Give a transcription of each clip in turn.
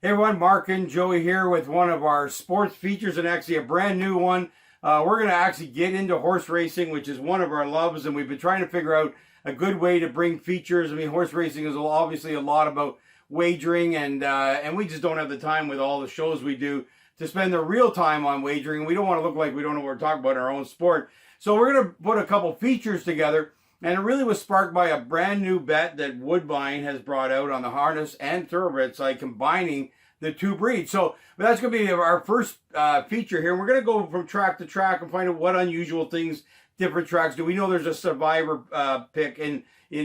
Hey everyone, Mark and Joey here with one of our sports features and actually a brand new one. We're going to actually get into horse racing, which is one of our loves, and we've been trying to figure out a good way to bring features. I mean, horse racing is obviously a lot about wagering, and we just don't have the time with all the shows we do to spend the real time on wagering. We don't want to look like we don't know what we're talking about in our own sport. So we're going to put a couple features together. And it really was sparked by a brand new bet that Woodbine has brought out on the harness and thoroughbred side, combining the two breeds. So that's going to be our first feature here. And we're going to go from track to track and find out what unusual things different tracks do. We know there's a survivor pick in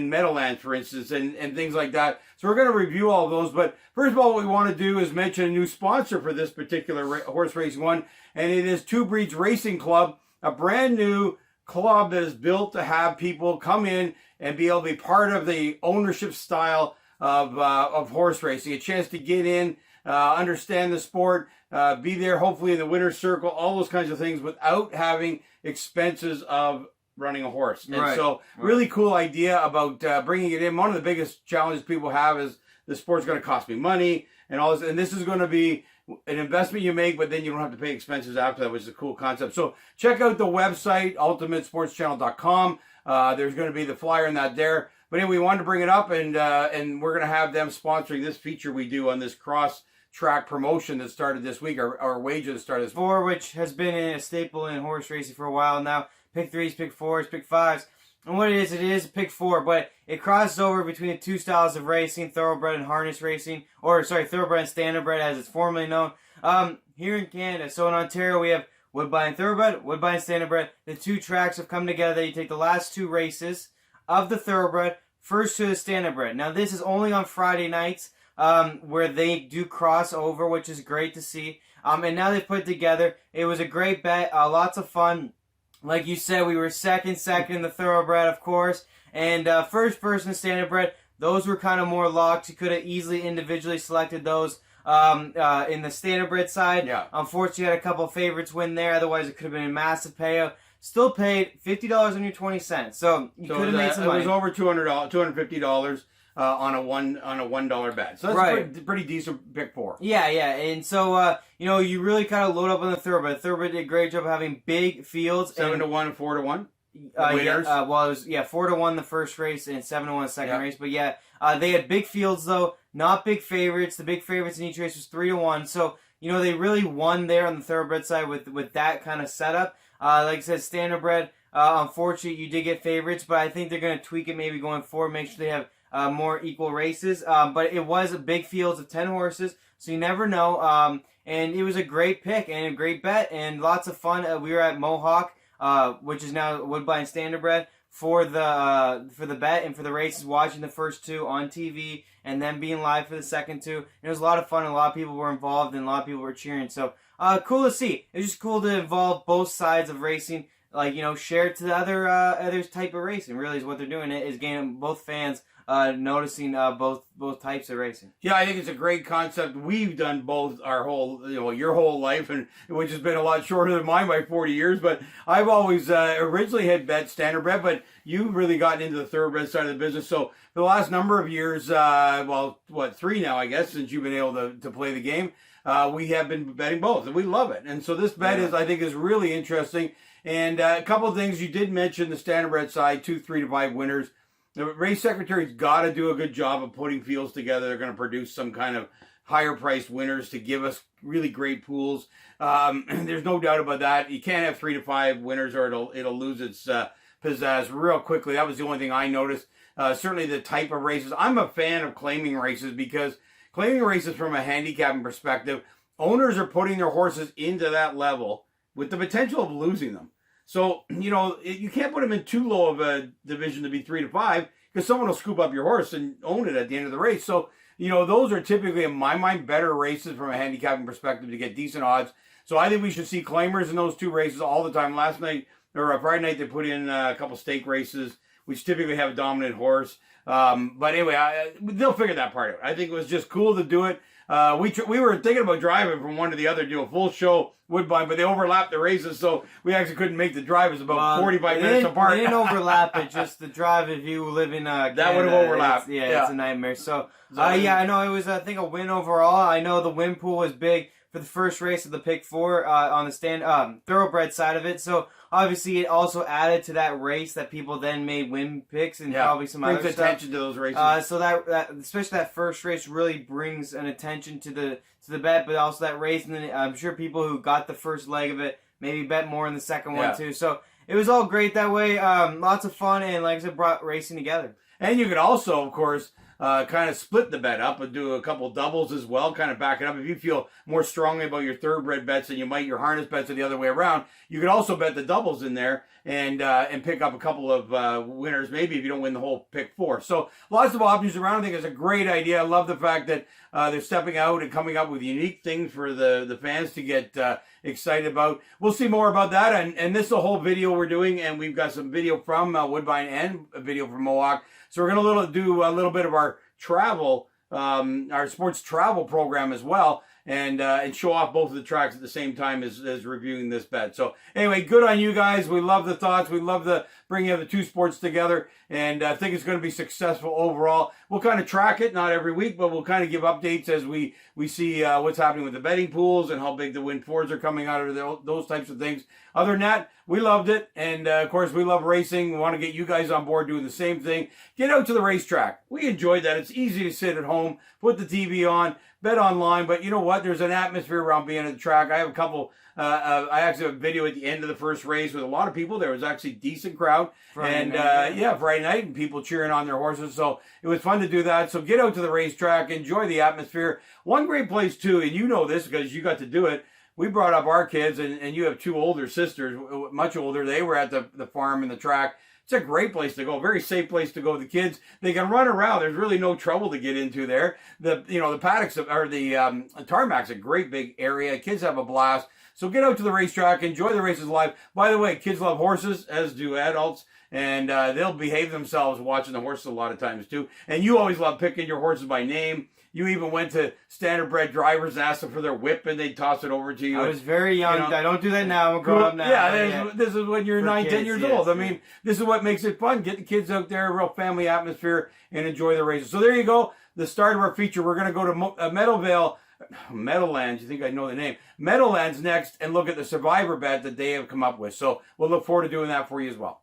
Meadowlands, for instance, and things like that. So we're going to review all of those. But first of all, what we want to do is mention a new sponsor for this particular horse racing one. And it is Two Breeds Racing Club, a brand new club that is built to have people come in and be able to be part of the ownership style of horse racing. A chance to get in, understand the sport, be there hopefully in the winner's circle, all those kinds of things without having expenses of running a horse. And so really cool idea about bringing it in. One of the biggest challenges people have is the sport's going to cost me money and all this. And this is going to be an investment you make, but then you don't have to pay expenses after that, which is a cool concept. So check out the website, ultimatesportschannel.com. There's going to be the flyer in that there. But anyway, we wanted to bring it up, and we're going to have them sponsoring this feature we do on this cross-track promotion that started this week, our wager that started this week. Which has been a staple in horse racing for a while now. Pick threes, pick fours, pick fives. And what it is pick four, but it crosses over between the two styles of racing, thoroughbred and harness racing, thoroughbred and standardbred as it's formerly known. Here in Canada, so in Ontario, we have Woodbine Thoroughbred, Woodbine Standardbred. The two tracks have come together. You take the last two races of the thoroughbred, first to the standardbred. Now, this is only on Friday nights, where they do cross over, which is great to see. And now they've put it together. It was a great bet, lots of fun. Like you said, we were second in the thoroughbred, of course, and first person standardbred. Those were kind of more locked. You could have easily individually selected those in the standardbred side. Yeah. Unfortunately, you had a couple favorites win there. Otherwise, it could have been a massive payout. Still paid $50 on your 20 cents, so you could have made some money. It was over $250 on a $1 bet. So that's pretty decent pick four. Yeah, and so you really kind of load up on the thoroughbred. Thoroughbred did a great job of having big fields. 7-1 and 4-1. Winners. It was 4-1 the first race and 7-1 the second race. But they had big fields though, not big favorites. The big favorites in each race was 3-1. So they really won there on the thoroughbred side with that kind of setup. Like I said, standardbred. Unfortunately, you did get favorites, but I think they're going to tweak it maybe going forward. Make sure they have more equal races. But it was a big fields of 10 horses, so you never know. And it was a great pick and a great bet and lots of fun. We were at Mohawk, which is now Woodbine Standardbred, for the bet and for the races, watching the first two on TV and then being live for the second two. And it was a lot of fun. And a lot of people were involved and a lot of people were cheering. So cool to see. It was just cool to involve both sides of racing. Like, share it to the other type of racing. Really is what they're doing. It is getting both fans noticing both types of racing. Yeah, I think it's a great concept. We've done both our whole, your whole life, and which has been a lot shorter than mine by 40 years. But I've always originally had bet standardbred, but you really gotten into the thoroughbred side of the business. So for the last number of years, 3 now, I guess, since you've been able to play the game, we have been betting both, and we love it. And so this bet I think is really interesting. And a couple of things you did mention: the standardbred side, 2 3-5 winners. The race secretary's got to do a good job of putting fields together. They're going to produce some kind of higher priced winners to give us really great pools. There's no doubt about that. You can't have 3 to 5 winners or it'll lose its pizzazz real quickly. That was the only thing I noticed. Certainly the type of races. I'm a fan of claiming races because claiming races from a handicapping perspective, owners are putting their horses into that level with the potential of losing them. So, you can't put them in too low of a division to be 3 to 5 because someone will scoop up your horse and own it at the end of the race. So, those are typically, in my mind, better races from a handicapping perspective to get decent odds. So I think we should see claimers in those two races all the time. Last night, or Friday night, they put in a couple stake races, which typically have a dominant horse. But anyway, they'll figure that part out. I think it was just cool to do it. We were thinking about driving from one to the other, do a full show Woodbine, but they overlapped the races, so we actually couldn't make the drive. It was about 45 minutes apart. They didn't overlap it, just the drive if you live in Canada. That would have overlapped. It's a nightmare. So, yeah, I know it was, I think, a win overall. I know the win pool was big for the first race of the pick 4 on the thoroughbred side of it. So, obviously, it also added to that race that people then made win picks and probably some other stuff. Brings attention to those races. So that especially that first race really brings an attention to the bet, but also that race, and then I'm sure people who got the first leg of it maybe bet more in the second one too. So it was all great that way. Lots of fun, and like I said, brought racing together. And you could also, of course, kind of split the bet up and do a couple doubles as well, kind of back it up. If you feel more strongly about your thoroughbred bets than you might your harness bets or the other way around, you could also bet the doubles in there and pick up a couple of winners, maybe if you don't win the whole pick 4. So lots of options around. I think it's a great idea. I love the fact that they're stepping out and coming up with unique things for the fans to get excited about. We'll see more about that, and this is a whole video we're doing, and we've got some video from Woodbine and a video from Mohawk. So we're going to do a little bit of our travel, our sports travel program as well, and show off both of the tracks at the same time as reviewing this bet. So anyway, good on you guys. We love the thoughts. We love the bringing of the two sports together, and I think it's going to be successful overall. We'll kind of track it, not every week, but we'll kind of give updates as we see what's happening with the betting pools and how big the win 4s are coming out of those types of things. Other than that, we loved it, and of course, we love racing. We want to get you guys on board doing the same thing. Get out to the racetrack. We enjoyed that. It's easy to sit at home, put the TV on, bet online, but you know what? There's an atmosphere around being at the track. I have a couple. I actually have a video at the end of the first race with a lot of people. There was actually a decent crowd. Friday night, and people cheering on their horses. So it was fun to do that. So get out to the racetrack, enjoy the atmosphere. One great place too, and you know this because you got to do it. We brought up our kids, and you have 2 older sisters, much older. They were at the farm and the track. It's a great place to go, very safe place to go. The kids, they can run around. There's really no trouble to get into there. The paddocks or the tarmac's a great big area. Kids have a blast. So get out to the racetrack, enjoy the races live. By the way, kids love horses, as do adults, and they'll behave themselves watching the horses a lot of times too. And you always love picking your horses by name. You even went to standard-bred drivers and asked them for their whip, and they'd toss it over to you. I was very young. I don't do that now. I'm grown up now. Yeah, this is when you're 9, 10 years old. I mean, this is what makes it fun. Get the kids out there, real family atmosphere, and enjoy the races. So there you go. The start of our feature. We're going to go to Meadowlands. You think I know the name? Meadowlands next, and look at the survivor bet that they have come up with. So we'll look forward to doing that for you as well.